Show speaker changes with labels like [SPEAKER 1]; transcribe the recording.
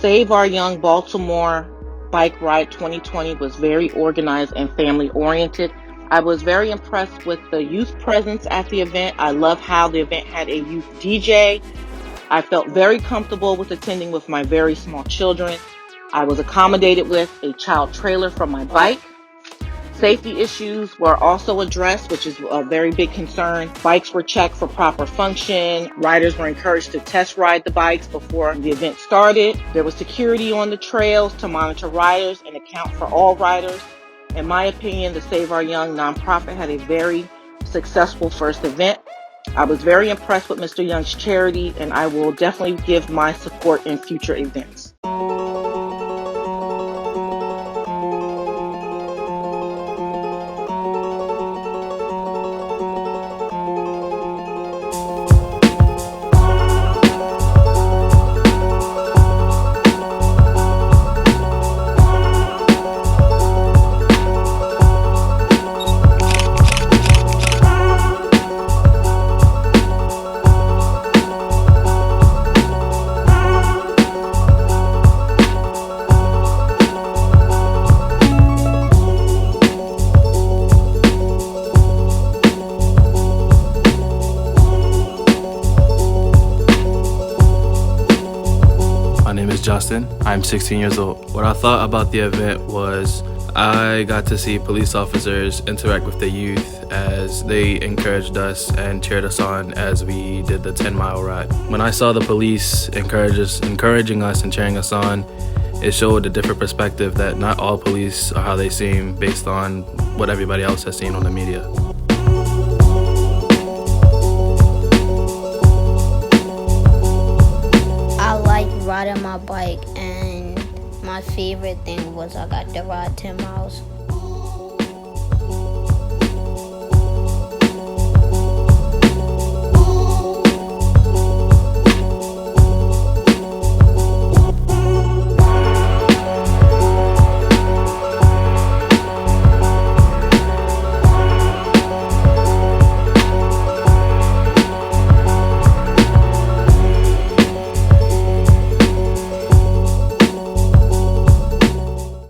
[SPEAKER 1] Save Our Young Baltimore Bike Ride 2020 was very organized and family oriented. I was very impressed with the youth presence at the event. I love how the event had a youth DJ. I felt very comfortable with attending with my very small children. I was accommodated with a child trailer for my bike. Safety issues were also addressed, which is a very big concern. Bikes were checked for proper function. Riders were encouraged to test ride the bikes before the event started. There was security on the trails to monitor riders and account for all riders. In my opinion, the Save Our Young nonprofit had a very successful first event. I was very impressed with Mr. Young's charity, and I will definitely give my support in future events.
[SPEAKER 2] Justin. I'm 16 years old. What I thought about the event was I got to see police officers interact with the youth as they encouraged us and cheered us on as we did the 10-mile ride. When I saw the police encouraging us and cheering us on, it showed a different perspective that not all police are how they seem based on what everybody else has seen on the media.
[SPEAKER 3] Riding my bike, and my favorite thing was I got to ride 10 miles.